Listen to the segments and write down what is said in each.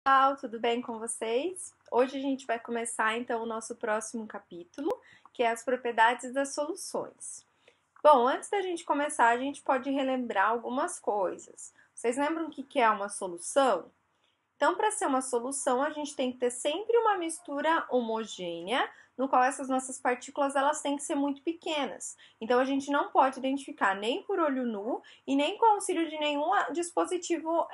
Pessoal, tudo bem com vocês? Hoje a gente vai começar então o nosso próximo capítulo, que é as propriedades das soluções. Bom, antes da gente começar, a gente pode relembrar algumas coisas. Vocês lembram o que é uma solução? Então, para ser uma solução, a gente tem que ter sempre uma mistura homogênea, no qual essas nossas partículas elas têm que ser muito pequenas. Então, a gente não pode identificar nem por olho nu e nem com auxílio de nenhum dispositivo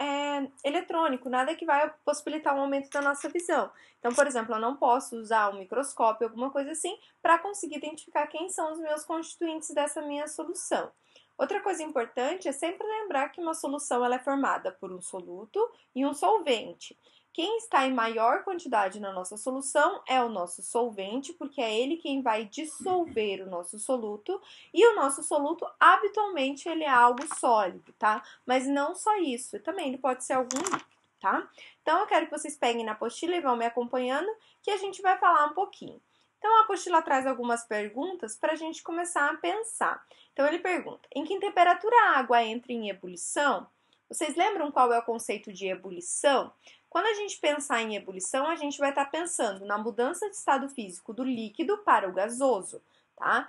eletrônico, nada que vai possibilitar um aumento da nossa visão. Então, por exemplo, eu não posso usar um microscópio, alguma coisa assim, para conseguir identificar quem são os meus constituintes dessa minha solução. Outra coisa importante é sempre lembrar que uma solução ela é formada por um soluto e um solvente. Quem está em maior quantidade na nossa solução é o nosso solvente, porque é ele quem vai dissolver o nosso soluto, e o nosso soluto habitualmente ele é algo sólido, tá? Mas não só isso, também ele pode ser algum líquido, tá? Então eu quero que vocês peguem na apostila e vão me acompanhando, que a gente vai falar um pouquinho. Então a apostila traz algumas perguntas para a gente começar a pensar. Então ele pergunta: em que temperatura a água entra em ebulição? Vocês lembram qual é o conceito de ebulição? Quando a gente pensar em ebulição, a gente vai estar pensando na mudança de estado físico do líquido para o gasoso, tá?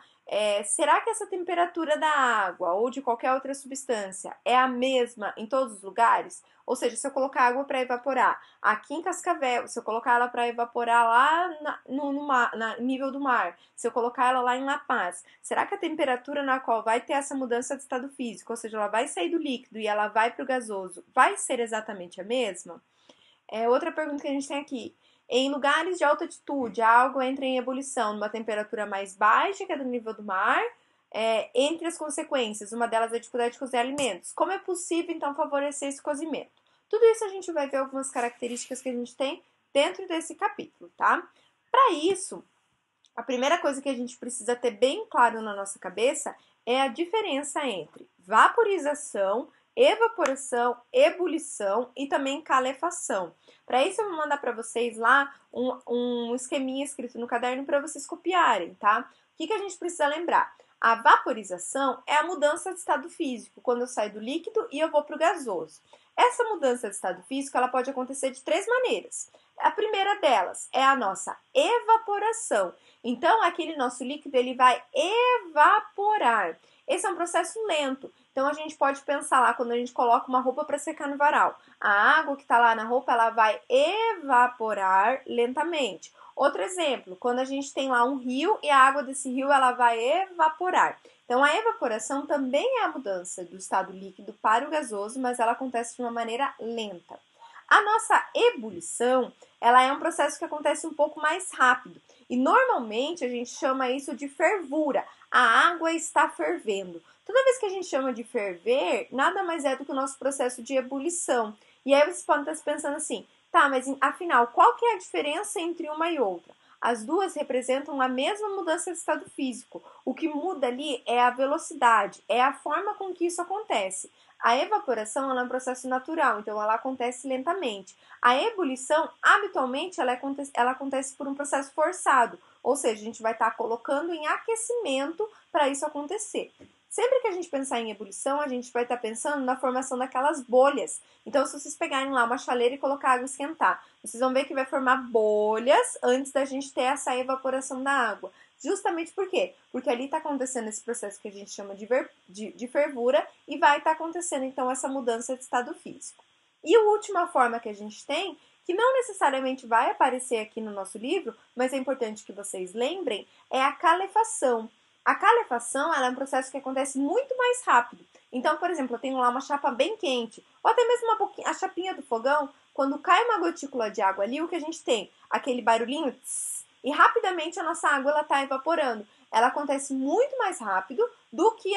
Será que essa temperatura da água ou de qualquer outra substância é a mesma em todos os lugares? Ou seja, se eu colocar água para evaporar aqui em Cascavel, se eu colocar ela para evaporar lá no nível do mar, se eu colocar ela lá em La Paz, será que a temperatura na qual vai ter essa mudança de estado físico, ou seja, ela vai sair do líquido e ela vai para o gasoso, vai ser exatamente a mesma? Outra pergunta que a gente tem aqui. Em lugares de alta altitude, a água entra em ebulição numa temperatura mais baixa, que é do nível do mar. Entre as consequências, uma delas é a dificuldade de cozer alimentos. Como é possível, então, favorecer esse cozimento? Tudo isso a gente vai ver algumas características que a gente tem dentro desse capítulo, tá? Para isso, a primeira coisa que a gente precisa ter bem claro na nossa cabeça é a diferença entre vaporização, evaporação, ebulição e também calefação. Para isso, eu vou mandar para vocês lá um esqueminha escrito no caderno para vocês copiarem, tá? O que a gente precisa lembrar? A vaporização é a mudança de estado físico, quando eu saio do líquido e eu vou para o gasoso. Essa mudança de estado físico ela pode acontecer de três maneiras. A primeira delas é a nossa evaporação. Então, aquele nosso líquido ele vai evaporar. Esse é um processo lento. Então, a gente pode pensar lá quando a gente coloca uma roupa para secar no varal. A água que está lá na roupa ela vai evaporar lentamente. Outro exemplo, quando a gente tem lá um rio e a água desse rio ela vai evaporar. Então, a evaporação também é a mudança do estado líquido para o gasoso, mas ela acontece de uma maneira lenta. A nossa ebulição, ela é um processo que acontece um pouco mais rápido. E normalmente a gente chama isso de fervura. A água está fervendo. Toda vez que a gente chama de ferver, nada mais é do que o nosso processo de ebulição. E aí vocês podem estar se pensando assim, tá, mas afinal, qual que é a diferença entre uma e outra? As duas representam a mesma mudança de estado físico. O que muda ali é a velocidade, é a forma com que isso acontece. A evaporação é um processo natural, então ela acontece lentamente. A ebulição, habitualmente, ela acontece por um processo forçado, ou seja, a gente vai estar colocando em aquecimento para isso acontecer. Sempre que a gente pensar em ebulição, a gente vai estar pensando na formação daquelas bolhas. Então, se vocês pegarem lá uma chaleira e colocar água e esquentar, vocês vão ver que vai formar bolhas antes da gente ter essa evaporação da água. Justamente por quê? Porque ali está acontecendo esse processo que a gente chama de fervura e vai estar acontecendo, então, essa mudança de estado físico. E a última forma que a gente tem, que não necessariamente vai aparecer aqui no nosso livro, mas é importante que vocês lembrem, é a calefação. A calefação ela é um processo que acontece muito mais rápido. Então, por exemplo, eu tenho lá uma chapa bem quente, ou até mesmo a chapinha do fogão, quando cai uma gotícula de água ali, o que a gente tem? Aquele barulhinho, tss, e rapidamente a nossa água está evaporando. Ela acontece muito mais rápido do que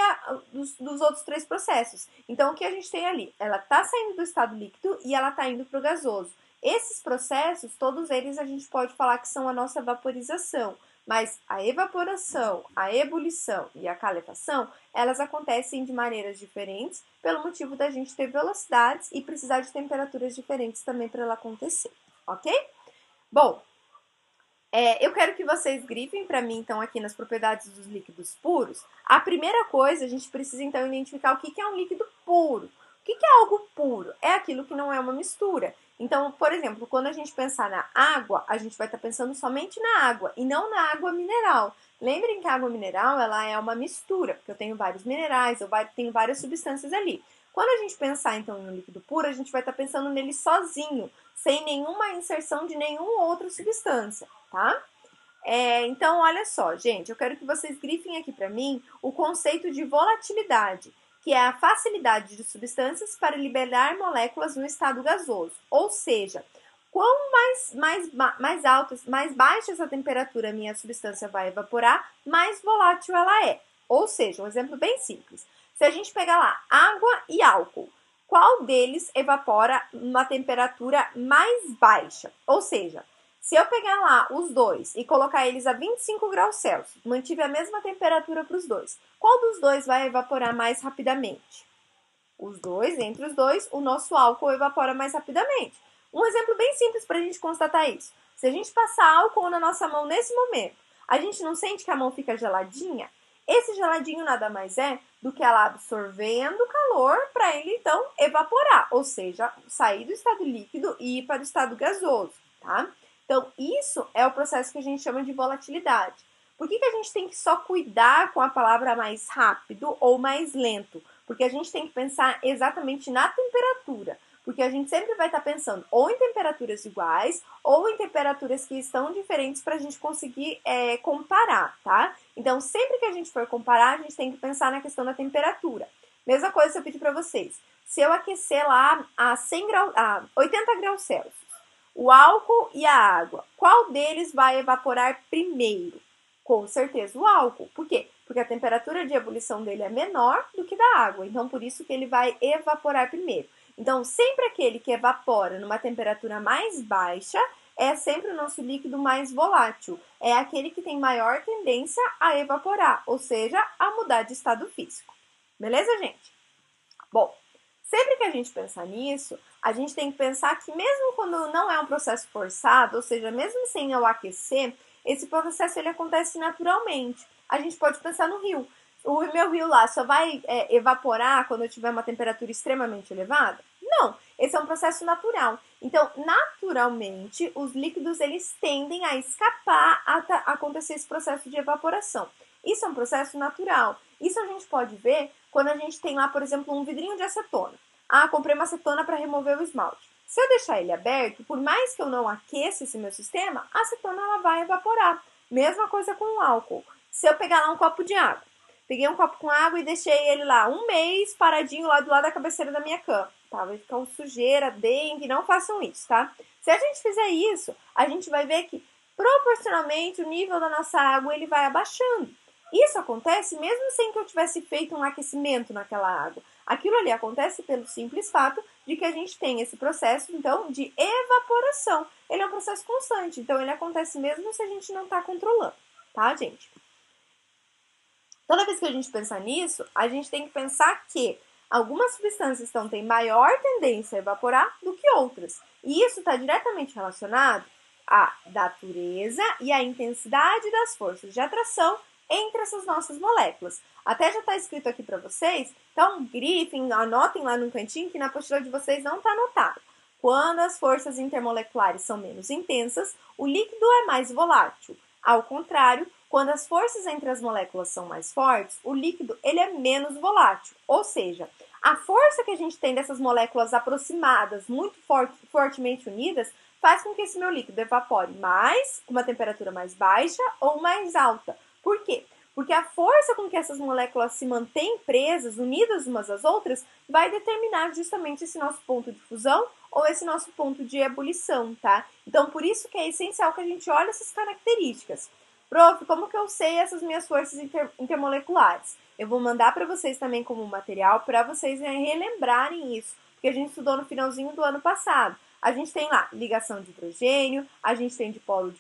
dos outros três processos. Então, o que a gente tem ali? Ela está saindo do estado líquido e ela está indo para o gasoso. Esses processos, todos eles a gente pode falar que são a nossa vaporização. Mas a evaporação, a ebulição e a calefação, elas acontecem de maneiras diferentes pelo motivo da gente ter velocidades e precisar de temperaturas diferentes também para ela acontecer, ok? Bom, eu quero que vocês grifem para mim, então, aqui nas propriedades dos líquidos puros. A primeira coisa, a gente precisa, então, identificar o que é um líquido puro. O que é algo puro? É aquilo que não é uma mistura. Então, por exemplo, quando a gente pensar na água, a gente vai estar pensando somente na água e não na água mineral. Lembrem que a água mineral, ela é uma mistura, porque eu tenho vários minerais, eu tenho várias substâncias ali. Quando a gente pensar, então, em um líquido puro, a gente vai estar pensando nele sozinho, sem nenhuma inserção de nenhuma outra substância, tá? Então, olha só, gente, eu quero que vocês grifem aqui para mim o conceito de volatilidade, que é a facilidade de substâncias para liberar moléculas no estado gasoso. Ou seja, quanto mais altas, mais baixa essa temperatura a minha substância vai evaporar, mais volátil ela é. Ou seja, um exemplo bem simples. Se a gente pegar lá água e álcool, qual deles evapora uma temperatura mais baixa? Ou seja, se eu pegar lá os dois e colocar eles a 25 graus Celsius, mantive a mesma temperatura para os dois, qual dos dois vai evaporar mais rapidamente? Os dois, entre os dois, o nosso álcool evapora mais rapidamente. Um exemplo bem simples para a gente constatar isso. Se a gente passar álcool na nossa mão nesse momento, a gente não sente que a mão fica geladinha? Esse geladinho nada mais é do que ela absorvendo calor para ele então evaporar, ou seja, sair do estado líquido e ir para o estado gasoso, tá? Então, isso é o processo que a gente chama de volatilidade. Por que a gente tem que só cuidar com a palavra mais rápido ou mais lento? Porque a gente tem que pensar exatamente na temperatura. Porque a gente sempre vai estar pensando ou em temperaturas iguais ou em temperaturas que estão diferentes para a gente conseguir comparar, tá? Então, sempre que a gente for comparar, a gente tem que pensar na questão da temperatura. Mesma coisa se eu pedir para vocês. Se eu aquecer lá a 80 graus Celsius, o álcool e a água, qual deles vai evaporar primeiro? Com certeza o álcool. Por quê? Porque a temperatura de ebulição dele é menor do que da água. Então, por isso que ele vai evaporar primeiro. Então, sempre aquele que evapora numa temperatura mais baixa é sempre o nosso líquido mais volátil. É aquele que tem maior tendência a evaporar, ou seja, a mudar de estado físico. Beleza, gente? Bom, sempre que a gente pensar nisso, a gente tem que pensar que mesmo quando não é um processo forçado, ou seja, mesmo sem eu aquecer, esse processo ele acontece naturalmente. A gente pode pensar no rio. O meu rio lá só vai evaporar quando eu tiver uma temperatura extremamente elevada? Não, esse é um processo natural. Então, naturalmente, os líquidos eles tendem a escapar até acontecer esse processo de evaporação. Isso é um processo natural. Isso a gente pode ver quando a gente tem lá, por exemplo, um vidrinho de acetona. Ah, comprei uma acetona para remover o esmalte. Se eu deixar ele aberto, por mais que eu não aqueça esse meu sistema, a acetona ela vai evaporar. Mesma coisa com o álcool. Se eu pegar lá um copo de água, peguei um copo com água e deixei ele lá um mês paradinho lá do lado da cabeceira da minha cama. Tá? Vai ficar uma sujeira, dengue, não façam isso, tá? Se a gente fizer isso, a gente vai ver que proporcionalmente o nível da nossa água ele vai abaixando. Isso acontece mesmo sem que eu tivesse feito um aquecimento naquela água. Aquilo ali acontece pelo simples fato de que a gente tem esse processo, então, de evaporação. Ele é um processo constante, então ele acontece mesmo se a gente não está controlando, tá, gente? Toda vez que a gente pensar nisso, a gente tem que pensar que algumas substâncias têm maior tendência a evaporar do que outras. E isso está diretamente relacionado à natureza e à intensidade das forças de atração entre essas nossas moléculas. Até já está escrito aqui para vocês, então grifem, anotem lá no cantinho que na apostila de vocês não está anotado. Quando as forças intermoleculares são menos intensas, o líquido é mais volátil. Ao contrário, quando as forças entre as moléculas são mais fortes, o líquido ele é menos volátil. Ou seja, a força que a gente tem dessas moléculas aproximadas, muito fortemente unidas, faz com que esse meu líquido evapore mais, com uma temperatura mais baixa ou mais alta. Por quê? Porque a força com que essas moléculas se mantêm presas, unidas umas às outras, vai determinar justamente esse nosso ponto de fusão ou esse nosso ponto de ebulição, tá? Então, por isso que é essencial que a gente olhe essas características. Prof, como que eu sei essas minhas forças intermoleculares? Eu vou mandar para vocês também como material para vocês relembrarem isso, porque a gente estudou no finalzinho do ano passado. A gente tem lá ligação de hidrogênio, a gente tem dipolo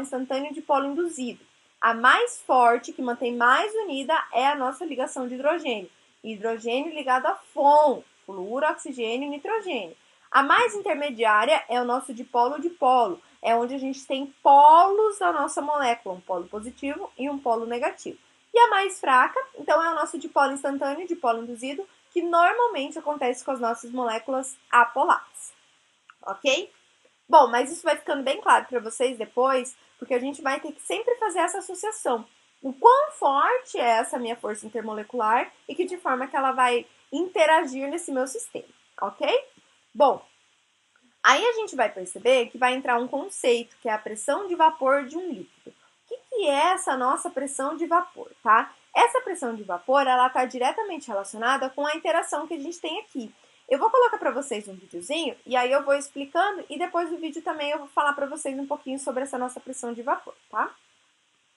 instantâneo e dipolo induzido. A mais forte, que mantém mais unida, é a nossa ligação de hidrogênio. Hidrogênio ligado a fluoro, oxigênio e nitrogênio. A mais intermediária é o nosso dipolo-dipolo. É onde a gente tem polos da nossa molécula, um polo positivo e um polo negativo. E a mais fraca, então, é o nosso dipolo instantâneo e dipolo induzido, que normalmente acontece com as nossas moléculas apolares. ok? Bom, mas isso vai ficando bem claro para vocês depois, porque a gente vai ter que sempre fazer essa associação. O quão forte é essa minha força intermolecular e que de forma que ela vai interagir nesse meu sistema, ok? Bom, aí a gente vai perceber que vai entrar um conceito, que é a pressão de vapor de um líquido. O que é essa nossa pressão de vapor, tá? Essa pressão de vapor, ela está diretamente relacionada com a interação que a gente tem aqui. Eu vou colocar para vocês um videozinho e aí eu vou explicando e depois do vídeo também eu vou falar para vocês um pouquinho sobre essa nossa pressão de vapor, tá?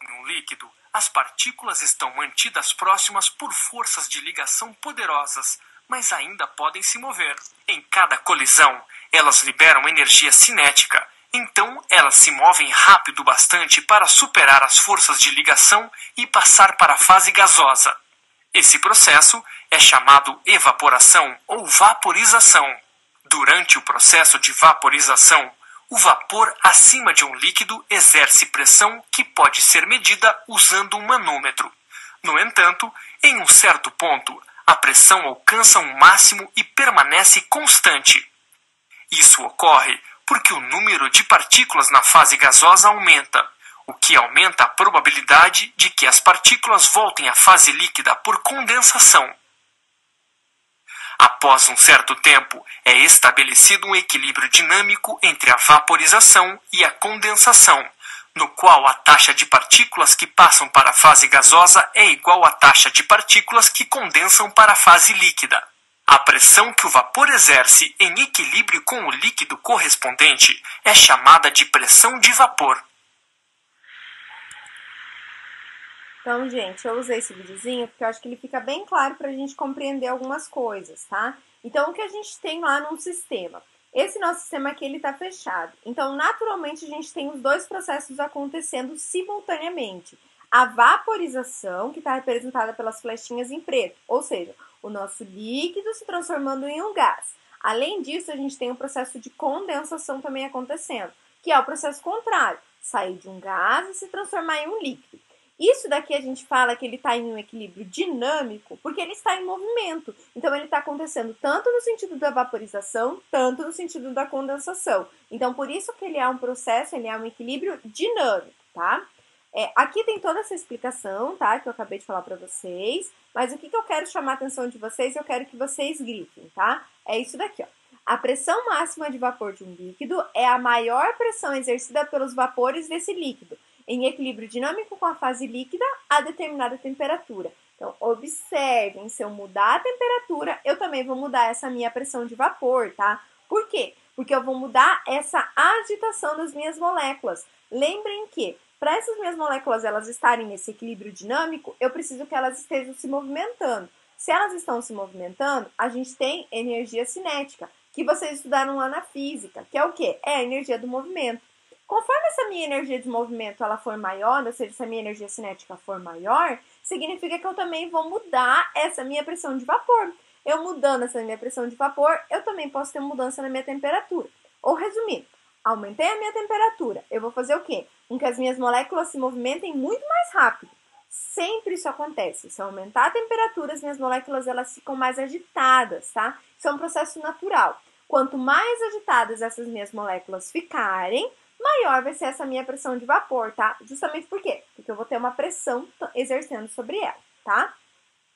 No líquido, as partículas estão mantidas próximas por forças de ligação poderosas, mas ainda podem se mover. Em cada colisão, elas liberam energia cinética, então elas se movem rápido bastante para superar as forças de ligação e passar para a fase gasosa. Esse processo é chamado evaporação ou vaporização. Durante o processo de vaporização, o vapor acima de um líquido exerce pressão que pode ser medida usando um manômetro. No entanto, em um certo ponto, a pressão alcança um máximo e permanece constante. Isso ocorre porque o número de partículas na fase gasosa aumenta, o que aumenta a probabilidade de que as partículas voltem à fase líquida por condensação. Após um certo tempo, é estabelecido um equilíbrio dinâmico entre a vaporização e a condensação, no qual a taxa de partículas que passam para a fase gasosa é igual à taxa de partículas que condensam para a fase líquida. A pressão que o vapor exerce em equilíbrio com o líquido correspondente é chamada de pressão de vapor. Então, gente, eu usei esse videozinho porque eu acho que ele fica bem claro para a gente compreender algumas coisas, tá? Então, o que a gente tem lá num sistema? Esse nosso sistema aqui, ele tá fechado. Então, naturalmente, a gente tem os dois processos acontecendo simultaneamente. A vaporização, que está representada pelas flechinhas em preto, ou seja, o nosso líquido se transformando em um gás. Além disso, a gente tem o processo de condensação também acontecendo, que é o processo contrário, sair de um gás e se transformar em um líquido. Isso daqui a gente fala que ele está em um equilíbrio dinâmico, porque ele está em movimento. Então, ele está acontecendo tanto no sentido da vaporização, tanto no sentido da condensação. Então, por isso que ele é um processo, ele é um equilíbrio dinâmico, tá? Aqui tem toda essa explicação, tá? Que eu acabei de falar para vocês. Mas o que eu quero chamar a atenção de vocês, eu quero que vocês grifem, tá? É isso daqui, ó. A pressão máxima de vapor de um líquido é a maior pressão exercida pelos vapores desse líquido, em equilíbrio dinâmico com a fase líquida a determinada temperatura. Então, observem, se eu mudar a temperatura, eu também vou mudar essa minha pressão de vapor, tá? Por quê? Porque eu vou mudar essa agitação das minhas moléculas. Lembrem que, para essas minhas moléculas elas estarem nesse equilíbrio dinâmico, eu preciso que elas estejam se movimentando. Se elas estão se movimentando, a gente tem energia cinética, que vocês estudaram lá na física, que é o quê? É a energia do movimento. Conforme essa minha energia de movimento ela for maior, ou seja, se a minha energia cinética for maior, significa que eu também vou mudar essa minha pressão de vapor. Eu mudando essa minha pressão de vapor, eu também posso ter mudança na minha temperatura. Ou resumindo, aumentei a minha temperatura, eu vou fazer o quê? Com que as minhas moléculas se movimentem muito mais rápido. Sempre isso acontece. Se eu aumentar a temperatura, as minhas moléculas elas ficam mais agitadas, tá? Isso é um processo natural. Quanto mais agitadas essas minhas moléculas ficarem, maior vai ser essa minha pressão de vapor, tá? Justamente por quê? Porque eu vou ter uma pressão exercendo sobre ela, tá?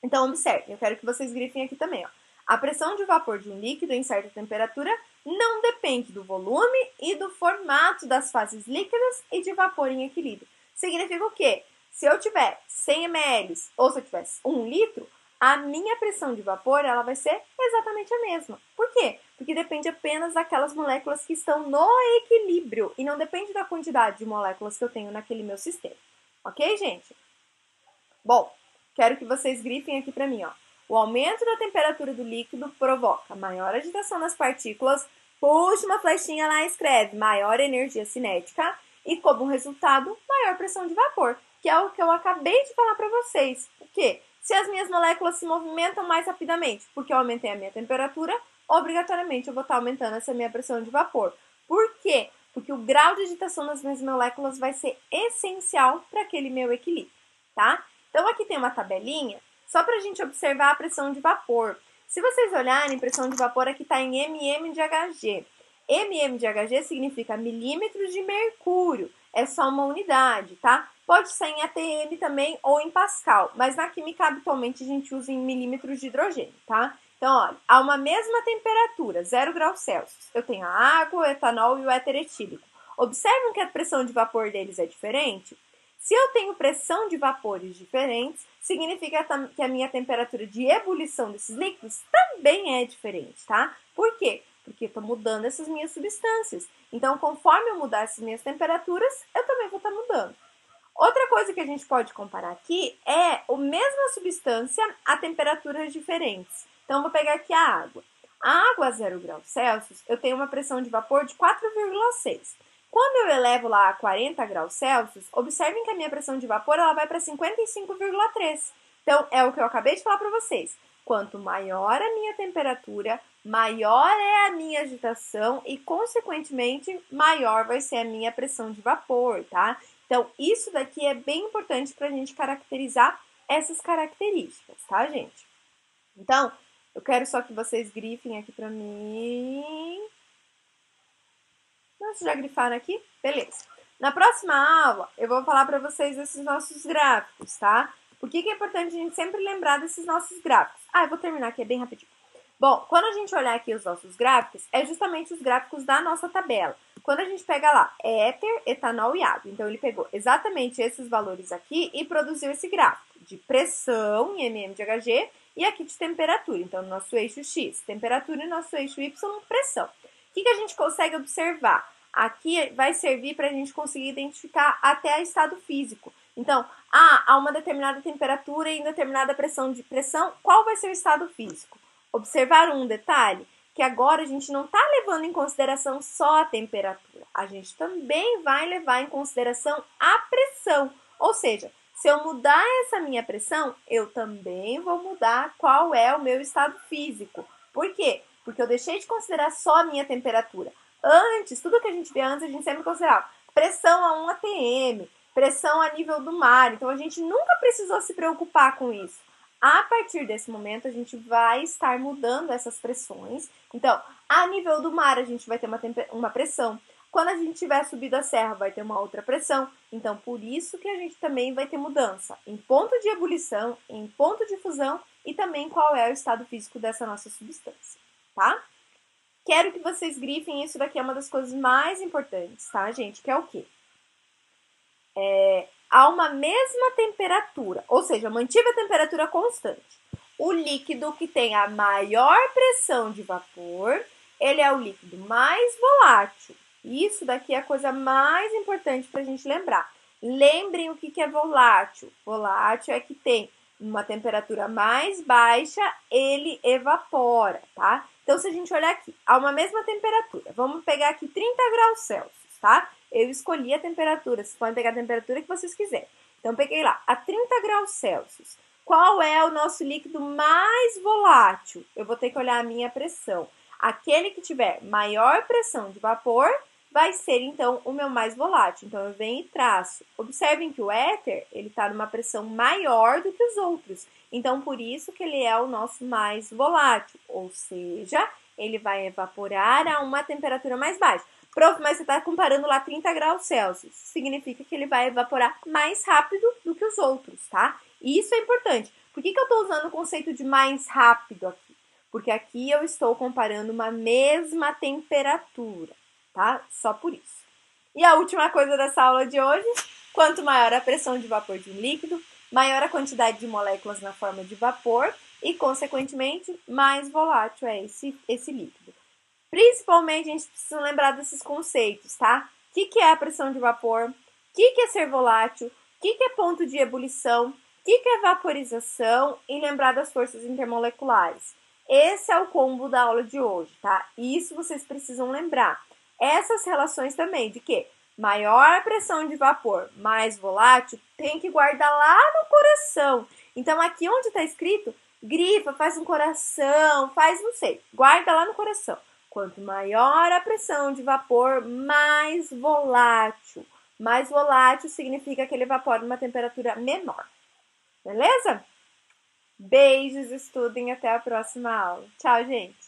Então, observem, eu quero que vocês grifem aqui também, ó. A pressão de vapor de um líquido em certa temperatura não depende do volume e do formato das fases líquidas e de vapor em equilíbrio. Significa o quê? Se eu tiver 100 ml ou se eu tivesse 1 litro, a minha pressão de vapor ela vai ser exatamente a mesma. Por quê? Porque depende apenas daquelas moléculas que estão no equilíbrio e não depende da quantidade de moléculas que eu tenho naquele meu sistema. Ok, gente? Bom, quero que vocês grifem aqui para mim, ó. O aumento da temperatura do líquido provoca maior agitação das partículas, puxa uma flechinha lá e escreve maior energia cinética e, como resultado, maior pressão de vapor, que é o que eu acabei de falar para vocês. O quê? Se as minhas moléculas se movimentam mais rapidamente, porque eu aumentei a minha temperatura, obrigatoriamente eu vou estar aumentando essa minha pressão de vapor. Por quê? Porque o grau de agitação das minhas moléculas vai ser essencial para aquele meu equilíbrio, tá? Então, aqui tem uma tabelinha, só para a gente observar a pressão de vapor. Se vocês olharem, pressão de vapor aqui está em mm de Hg. mm de Hg significa milímetros de mercúrio. É só uma unidade, tá? Pode ser em atm também ou em pascal, mas na química habitualmente a gente usa em milímetros de hidrogênio, tá? Então, olha, a uma mesma temperatura, 0 graus Celsius, eu tenho a água, o etanol e o éter etílico. Observem que a pressão de vapor deles é diferente? Se eu tenho pressão de vapores diferentes, significa que a minha temperatura de ebulição desses líquidos também é diferente, tá? Por quê? Porque eu estou mudando essas minhas substâncias. Então, conforme eu mudar essas minhas temperaturas, eu também vou estar mudando. Outra coisa que a gente pode comparar aqui é a mesma substância a temperaturas diferentes. Então, eu vou pegar aqui a água. A água a 0 graus Celsius, eu tenho uma pressão de vapor de 4,6. Quando eu elevo lá a 40 graus Celsius, observem que a minha pressão de vapor ela vai para 55,3. Então, é o que eu acabei de falar para vocês. Quanto maior a minha temperatura, maior é a minha agitação e, consequentemente, maior vai ser a minha pressão de vapor, tá? Então, isso daqui é bem importante para a gente caracterizar essas características, tá, gente? Então, eu quero só que vocês grifem aqui para mim. Vocês já grifaram aqui? Beleza. Na próxima aula, eu vou falar para vocês esses nossos gráficos, tá? Por que é importante a gente sempre lembrar desses nossos gráficos? Eu vou terminar aqui, é bem rapidinho. Bom, quando a gente olhar aqui os nossos gráficos, é justamente os gráficos da nossa tabela. Quando a gente pega lá éter, etanol e água, então ele pegou exatamente esses valores aqui e produziu esse gráfico de pressão em mm de Hg e aqui de temperatura. Então, nosso eixo X, temperatura, e nosso eixo Y, pressão. O que a gente consegue observar? Aqui vai servir para a gente conseguir identificar até o estado físico. Então, a uma determinada temperatura e em determinada pressão, qual vai ser o estado físico? Observaram um detalhe? Que agora a gente não está levando em consideração só a temperatura. A gente também vai levar em consideração a pressão. Ou seja, se eu mudar essa minha pressão, eu também vou mudar qual é o meu estado físico. Por quê? Porque eu deixei de considerar só a minha temperatura. Antes, tudo que a gente vê antes, a gente sempre considerava pressão a 1 atm, pressão a nível do mar. Então, a gente nunca precisou se preocupar com isso. A partir desse momento, a gente vai estar mudando essas pressões. Então, a nível do mar, a gente vai ter uma pressão. Quando a gente tiver subido a serra, vai ter uma outra pressão. Então, por isso que a gente também vai ter mudança em ponto de ebulição, em ponto de fusão e também qual é o estado físico dessa nossa substância, tá? Quero que vocês grifem, isso daqui é uma das coisas mais importantes, tá, gente? Que é o quê? A uma mesma temperatura, ou seja, mantive a temperatura constante. O líquido que tem a maior pressão de vapor, ele é o líquido mais volátil. Isso daqui é a coisa mais importante para a gente lembrar. Lembrem o que é volátil. Volátil é que tem uma temperatura mais baixa, ele evapora, tá? Então, se a gente olhar aqui, a uma mesma temperatura, vamos pegar aqui 30 graus Celsius, tá? Eu escolhi a temperatura, vocês podem pegar a temperatura que vocês quiserem. Então, peguei lá, a 30 graus Celsius. Qual é o nosso líquido mais volátil? Eu vou ter que olhar a minha pressão. Aquele que tiver maior pressão de vapor vai ser, então, o meu mais volátil. Então, eu venho e traço. Observem que o éter, ele está numa pressão maior do que os outros. Então, por isso que ele é o nosso mais volátil. Ou seja, ele vai evaporar a uma temperatura mais baixa. Prof, mas você está comparando lá 30 graus Celsius. Significa que ele vai evaporar mais rápido do que os outros, tá? E isso é importante. Por que eu estou usando o conceito de mais rápido aqui? Porque aqui eu estou comparando uma mesma temperatura, tá? Só por isso. E a última coisa dessa aula de hoje, quanto maior a pressão de vapor de um líquido, maior a quantidade de moléculas na forma de vapor e, consequentemente, mais volátil é esse líquido. Principalmente, a gente precisa lembrar desses conceitos, tá? O que é a pressão de vapor? O que é ser volátil? O que é ponto de ebulição? O que é vaporização? E lembrar das forças intermoleculares. Esse é o combo da aula de hoje, tá? Isso vocês precisam lembrar. Essas relações também, de que maior a pressão de vapor, mais volátil, tem que guardar lá no coração. Então, aqui onde está escrito, grifa, faz um coração, faz não sei, guarda lá no coração. Quanto maior a pressão de vapor, mais volátil. Mais volátil significa que ele evapora numa temperatura menor. Beleza? Beijos, estudem, até a próxima aula. Tchau, gente!